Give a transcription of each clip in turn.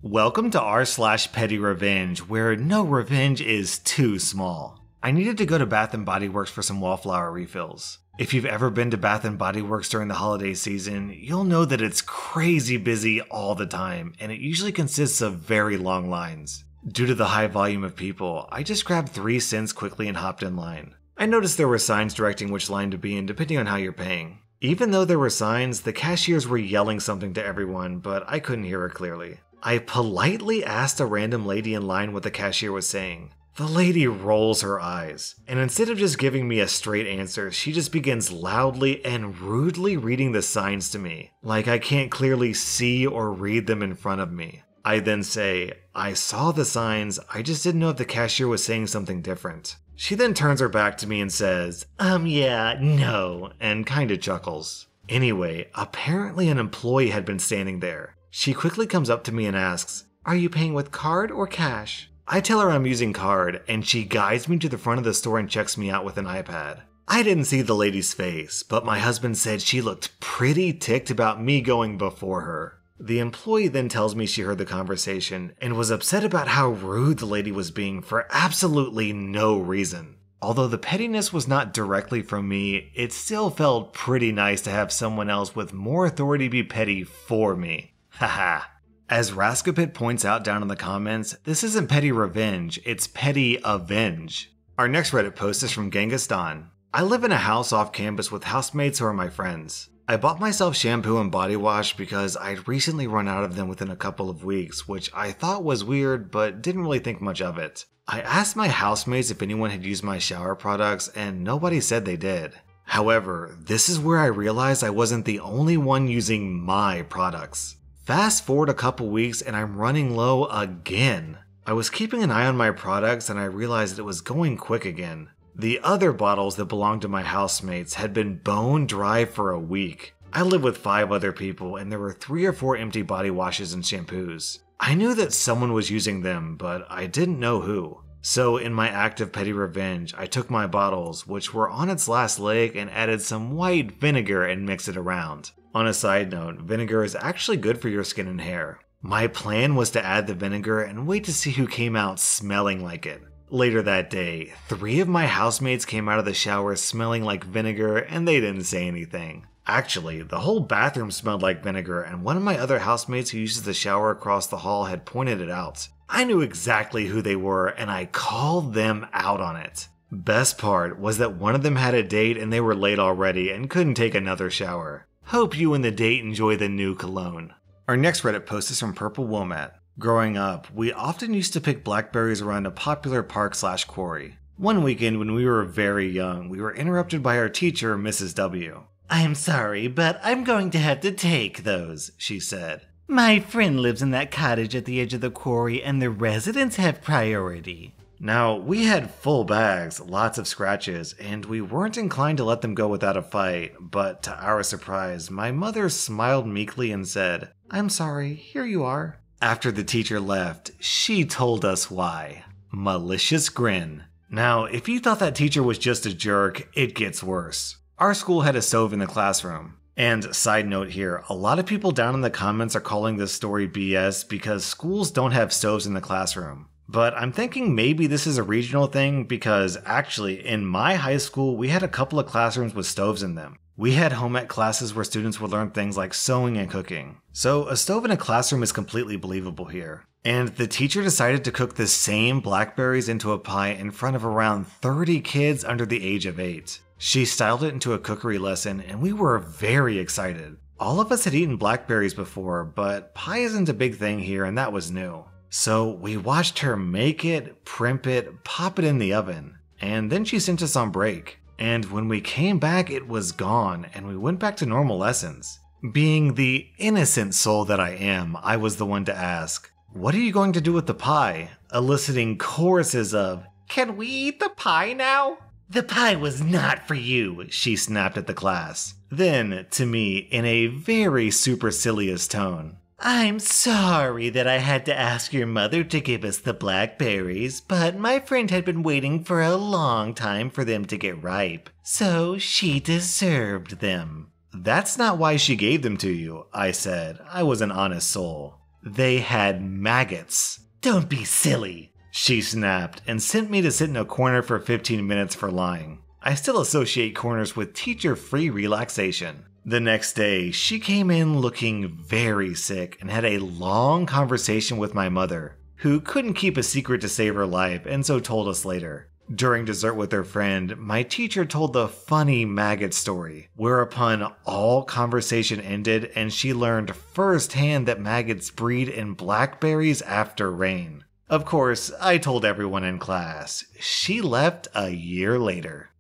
Welcome to r/slash Pettyrevenge, where no revenge is too small. I needed to go to Bath & Body Works for some wallflower refills. If you've ever been to Bath & Body Works during the holiday season, you'll know that it's crazy busy all the time, and it usually consists of very long lines. Due to the high volume of people, I just grabbed 3 cents quickly and hopped in line. I noticed there were signs directing which line to be in depending on how you're paying. Even though there were signs, the cashiers were yelling something to everyone, but I couldn't hear it clearly. I politely asked a random lady in line what the cashier was saying. The lady rolls her eyes, and instead of just giving me a straight answer, she just begins loudly and rudely reading the signs to me, like I can't clearly see or read them in front of me. I then say, I saw the signs, I just didn't know if the cashier was saying something different. She then turns her back to me and says, yeah, no, and kinda chuckles. Anyway, apparently an employee had been standing there. She quickly comes up to me and asks, are you paying with card or cash? I tell her I'm using card, and she guides me to the front of the store and checks me out with an iPad. I didn't see the lady's face, but my husband said she looked pretty ticked about me going before her. The employee then tells me she heard the conversation and was upset about how rude the lady was being for absolutely no reason. Although the pettiness was not directly from me, it still felt pretty nice to have someone else with more authority be petty for me. Haha. As Raskapit points out down in the comments, this isn't petty revenge, it's petty avenge. Our next Reddit post is from Genghis-Dan. I live in a house off campus with housemates who are my friends. I bought myself shampoo and body wash because I'd recently run out of them within a couple of weeks, which I thought was weird but didn't really think much of it. I asked my housemates if anyone had used my shower products and nobody said they did. However, this is where I realized I wasn't the only one using my products. Fast forward a couple weeks and I'm running low again. I was keeping an eye on my products and I realized it was going quick again. The other bottles that belonged to my housemates had been bone dry for a week. I live with 5 other people and there were 3 or 4 empty body washes and shampoos. I knew that someone was using them, but I didn't know who. So in my act of petty revenge, I took my bottles, which were on its last leg, and added some white vinegar and mixed it around. On a side note, vinegar is actually good for your skin and hair. My plan was to add the vinegar and wait to see who came out smelling like it. Later that day, 3 of my housemates came out of the shower smelling like vinegar and they didn't say anything. Actually, the whole bathroom smelled like vinegar and one of my other housemates who uses the shower across the hall had pointed it out. I knew exactly who they were and I called them out on it. Best part was that one of them had a date and they were late already and couldn't take another shower. Hope you and the date enjoy the new cologne. Our next Reddit post is from Purple Womat. Growing up, we often used to pick blackberries around a popular park/quarry. One weekend when we were very young, we were interrupted by our teacher, Mrs. W. I'm sorry, but I'm going to have to take those, she said. My friend lives in that cottage at the edge of the quarry and the residents have priority. Now, we had full bags, lots of scratches, and we weren't inclined to let them go without a fight, but to our surprise, my mother smiled meekly and said, I'm sorry, here you are. After the teacher left, she told us why. Malicious grin. Now, if you thought that teacher was just a jerk, it gets worse. Our school had a stove in the classroom. And side note here, a lot of people down in the comments are calling this story BS because schools don't have stoves in the classroom. But I'm thinking maybe this is a regional thing because actually in my high school we had a couple of classrooms with stoves in them. We had home ec classes where students would learn things like sewing and cooking. So a stove in a classroom is completely believable here. And the teacher decided to cook the same blackberries into a pie in front of around 30 kids under the age of 8. She styled it into a cookery lesson and we were very excited. All of us had eaten blackberries before, but pie isn't a big thing here and that was new. So we watched her make it, primp it, pop it in the oven, and then she sent us on break. And when we came back, it was gone, and we went back to normal lessons. Being the innocent soul that I am, I was the one to ask, what are you going to do with the pie? Eliciting choruses of, can we eat the pie now? The pie was not for you, she snapped at the class. Then, to me, in a very supercilious tone, I'm sorry that I had to ask your mother to give us the blackberries, but my friend had been waiting for a long time for them to get ripe, so she deserved them. That's not why she gave them to you, I said. I was an honest soul. They had maggots. "Don't be silly," she snapped and sent me to sit in a corner for 15 minutes for lying. I still associate corners with teacher-free relaxation. The next day, she came in looking very sick and had a long conversation with my mother, who couldn't keep a secret to save her life and so told us later. During dessert with her friend, my teacher told the funny maggot story, whereupon all conversation ended and she learned firsthand that maggots breed in blackberries after rain. Of course, I told everyone in class. She left a year later.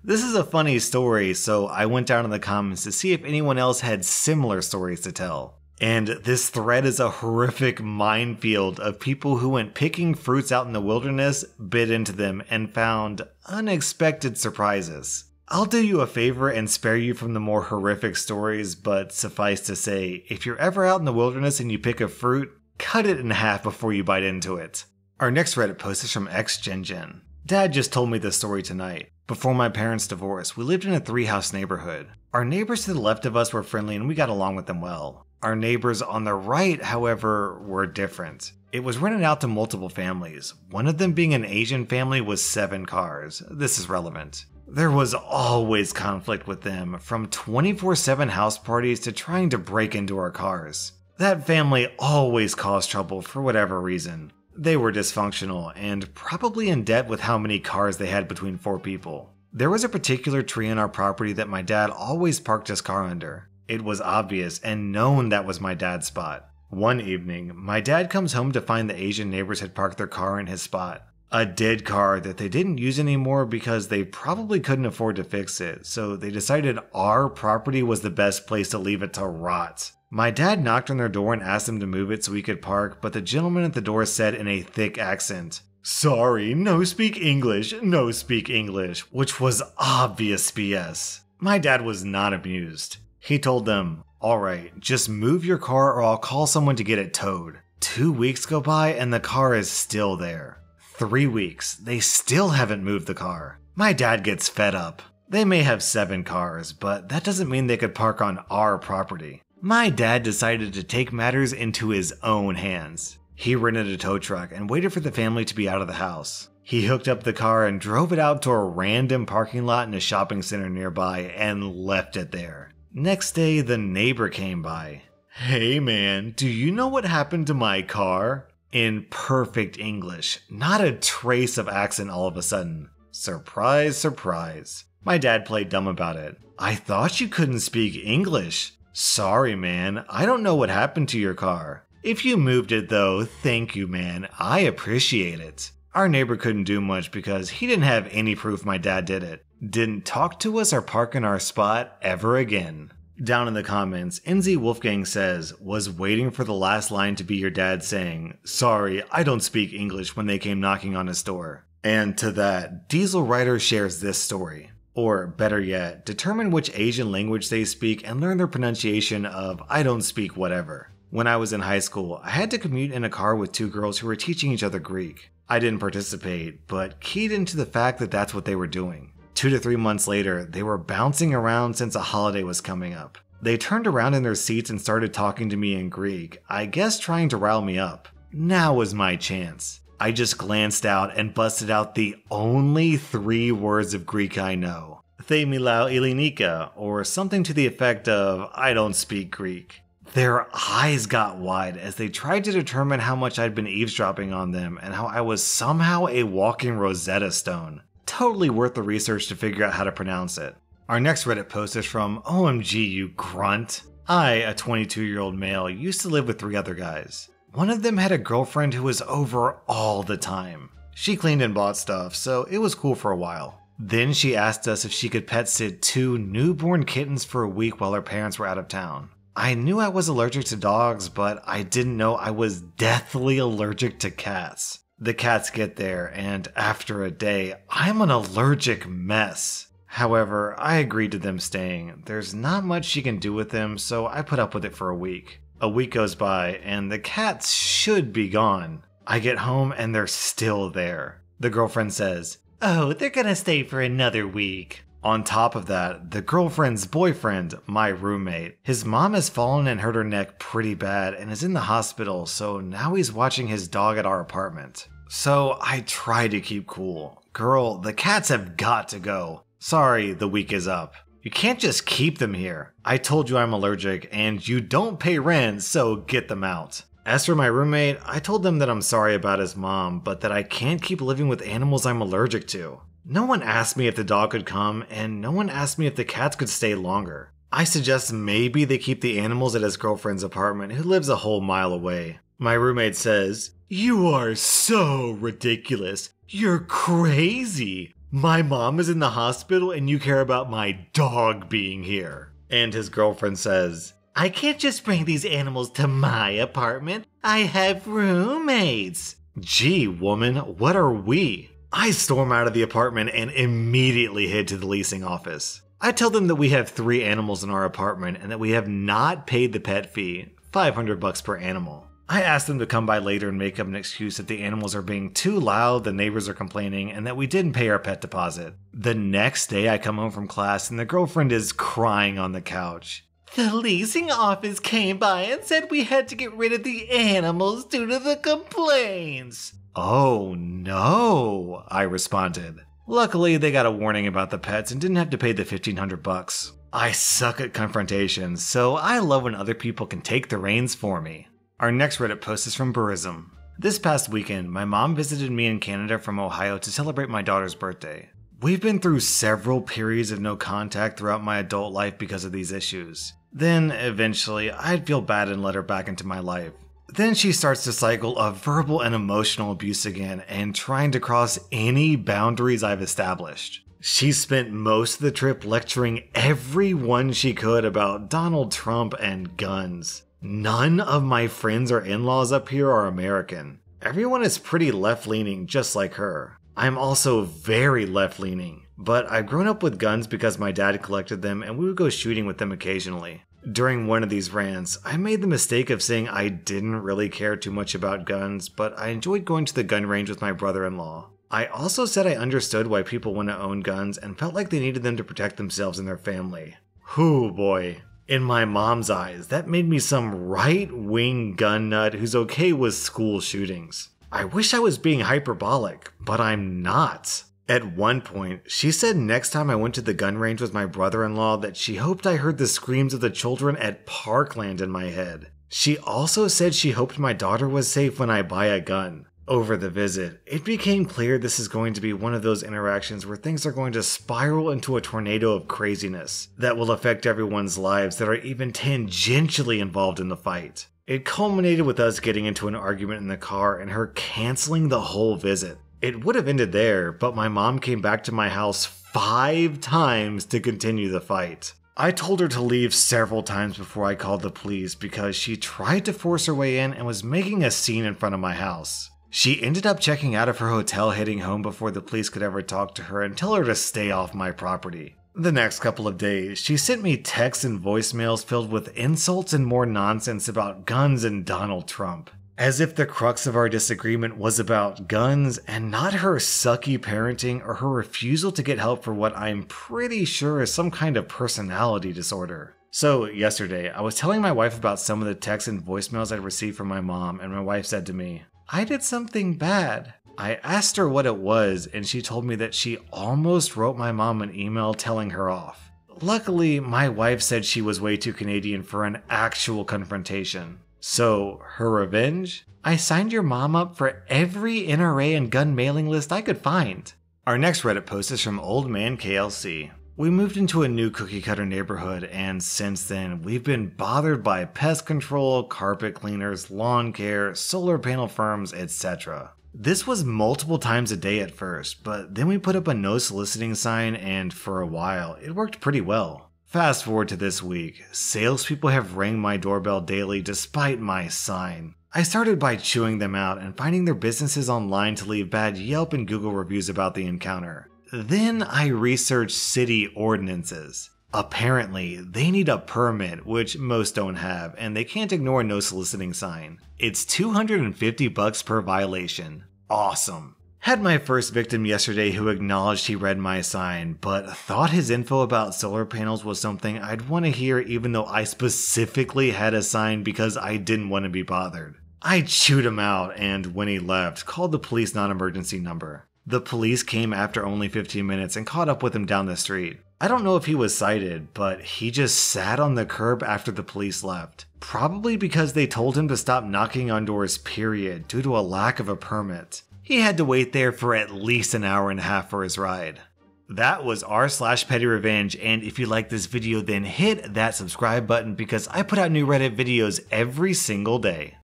This is a funny story, so I went down in the comments to see if anyone else had similar stories to tell. And this thread is a horrific minefield of people who went picking fruits out in the wilderness, bit into them, and found unexpected surprises. I'll do you a favor and spare you from the more horrific stories, but suffice to say, if you're ever out in the wilderness and you pick a fruit, cut it in half before you bite into it. Our next Reddit post is from XGenGen. Dad just told me this story tonight. Before my parents' divorce, we lived in a 3-house neighborhood. Our neighbors to the left of us were friendly and we got along with them well. Our neighbors on the right, however, were different. It was rented out to multiple families. One of them being an Asian family with 7 cars. This is relevant. There was always conflict with them, from 24/7 house parties to trying to break into our cars. That family always caused trouble for whatever reason. They were dysfunctional and probably in debt with how many cars they had between 4 people. There was a particular tree on our property that my dad always parked his car under. It was obvious and known that was my dad's spot. One evening, my dad comes home to find the Asian neighbors had parked their car in his spot. A dead car that they didn't use anymore because they probably couldn't afford to fix it, so they decided our property was the best place to leave it to rot. My dad knocked on their door and asked them to move it so we could park, but the gentleman at the door said in a thick accent, "Sorry, no speak English, no speak English," which was obvious BS. My dad was not amused. He told them, "Alright, just move your car or I'll call someone to get it towed." 2 weeks go by and the car is still there. 3 weeks, they still haven't moved the car. My dad gets fed up. They may have 7 cars, but that doesn't mean they could park on our property. My dad decided to take matters into his own hands. He rented a tow truck and waited for the family to be out of the house. He hooked up the car and drove it out to a random parking lot in a shopping center nearby and left it there. Next day, the neighbor came by. "Hey man, do you know what happened to my car?" In perfect English, not a trace of accent all of a sudden. Surprise, surprise. My dad played dumb about it. "I thought you couldn't speak English." "Sorry man, I don't know what happened to your car. If you moved it though, thank you man, I appreciate it." Our neighbor couldn't do much because he didn't have any proof my dad did it. Didn't talk to us or park in our spot ever again. Down in the comments, NZ Wolfgang says, "Was waiting for the last line to be your dad saying, 'Sorry, I don't speak English,' when they came knocking on his door." And to that, Diesel Writer shares this story. Or better yet, determine which Asian language they speak and learn their pronunciation of "I don't speak whatever." When I was in high school, I had to commute in a car with 2 girls who were teaching each other Greek. I didn't participate, but keyed into the fact that that's what they were doing. 2 to 3 months later, they were bouncing around since a holiday was coming up. They turned around in their seats and started talking to me in Greek, I guess trying to rile me up. Now was my chance. I just glanced out and busted out the only 3 words of Greek I know. "The milao Ilinika," or something to the effect of "I don't speak Greek." Their eyes got wide as they tried to determine how much I'd been eavesdropping on them and how I was somehow a walking Rosetta Stone. Totally worth the research to figure out how to pronounce it. Our next Reddit post is from "OMG you grunt." I, a 22-year-old male, used to live with 3 other guys. One of them had a girlfriend who was over all the time. She cleaned and bought stuff, so it was cool for a while. Then she asked us if she could pet sit 2 newborn kittens for a week while her parents were out of town. I knew I was allergic to dogs, but I didn't know I was deathly allergic to cats. The cats get there, and after a day, I'm an allergic mess. However, I agreed to them staying. There's not much she can do with them, so I put up with it for a week. A week goes by, and the cats should be gone. I get home, and they're still there. The girlfriend says, "Oh, they're gonna stay for another week." On top of that, the girlfriend's boyfriend, my roommate, his mom has fallen and hurt her neck pretty bad and is in the hospital, so now he's watching his dog at our apartment. So I try to keep cool. Girl, the cats have got to go. Sorry, the week is up. You can't just keep them here. I told you I'm allergic and you don't pay rent, so get them out. As for my roommate, I told them that I'm sorry about his mom, but that I can't keep living with animals I'm allergic to. No one asked me if the dog could come, and no one asked me if the cats could stay longer. I suggest maybe they keep the animals at his girlfriend's apartment, who lives a whole mile away. My roommate says, "You are so ridiculous. You're crazy. My mom is in the hospital and you care about my dog being here." And his girlfriend says, "I can't just bring these animals to my apartment. I have roommates." Gee, woman, what are we? I storm out of the apartment and immediately head to the leasing office. I tell them that we have 3 animals in our apartment and that we have not paid the pet fee, $500 per animal. I ask them to come by later and make up an excuse that the animals are being too loud, the neighbors are complaining, and that we didn't pay our pet deposit. The next day I come home from class and the girlfriend is crying on the couch. "The leasing office came by and said we had to get rid of the animals due to the complaints." "Oh no," I responded. Luckily, they got a warning about the pets and didn't have to pay the $1,500. I suck at confrontation, so I love when other people can take the reins for me. Our next Reddit post is from Burism. This past weekend, my mom visited me in Canada from Ohio to celebrate my daughter's birthday. We've been through several periods of no contact throughout my adult life because of these issues. Then, eventually, I'd feel bad and let her back into my life. Then she starts the cycle of verbal and emotional abuse again and trying to cross any boundaries I've established. She spent most of the trip lecturing everyone she could about Donald Trump and guns. None of my friends or in-laws up here are American. Everyone is pretty left-leaning just like her. I'm also very left-leaning, but I've grown up with guns because my dad collected them and we would go shooting with them occasionally. During one of these rants, I made the mistake of saying I didn't really care too much about guns, but I enjoyed going to the gun range with my brother-in-law. I also said I understood why people want to own guns and felt like they needed them to protect themselves and their family. Whew boy. In my mom's eyes, that made me some right-wing gun nut who's okay with school shootings. I wish I was being hyperbolic, but I'm not. At one point, she said next time I went to the gun range with my brother-in-law that she hoped I heard the screams of the children at Parkland in my head. She also said she hoped my daughter was safe when I buy a gun. Over the visit, it became clear this is going to be one of those interactions where things are going to spiral into a tornado of craziness that will affect everyone's lives that are even tangentially involved in the fight. It culminated with us getting into an argument in the car and her canceling the whole visit. It would have ended there, but my mom came back to my house 5 times to continue the fight. I told her to leave several times before I called the police because she tried to force her way in and was making a scene in front of my house. She ended up checking out of her hotel heading home before the police could ever talk to her and tell her to stay off my property. The next couple of days, she sent me texts and voicemails filled with insults and more nonsense about guns and Donald Trump. As if the crux of our disagreement was about guns and not her sucky parenting or her refusal to get help for what I'm pretty sure is some kind of personality disorder. So yesterday, I was telling my wife about some of the texts and voicemails I'd received from my mom, and my wife said to me, "I did something bad." I asked her what it was, and she told me that she almost wrote my mom an email telling her off. Luckily, my wife said she was way too Canadian for an actual confrontation. So, her revenge? I signed your mom up for every NRA and gun mailing list I could find. Our next Reddit post is from Old Man KLC. We moved into a new cookie cutter neighborhood, and since then, we've been bothered by pest control, carpet cleaners, lawn care, solar panel firms, etc. This was multiple times a day at first, but then we put up a no soliciting sign, and for a while, it worked pretty well. Fast forward to this week, salespeople have rang my doorbell daily despite my sign. I started by chewing them out and finding their businesses online to leave bad Yelp and Google reviews about the encounter. Then I researched city ordinances. Apparently, they need a permit, which most don't have, and they can't ignore a no soliciting sign. It's $250 per violation. Awesome. Had my first victim yesterday who acknowledged he read my sign, but thought his info about solar panels was something I'd want to hear even though I specifically had a sign because I didn't want to be bothered. I chewed him out and, when he left, called the police non-emergency number. The police came after only 15 minutes and caught up with him down the street. I don't know if he was cited, but he just sat on the curb after the police left. Probably because they told him to stop knocking on doors, period, due to a lack of a permit. He had to wait there for at least an hour and a half for his ride. That was rSlash and if you like this video then hit that subscribe button because I put out new Reddit videos every single day.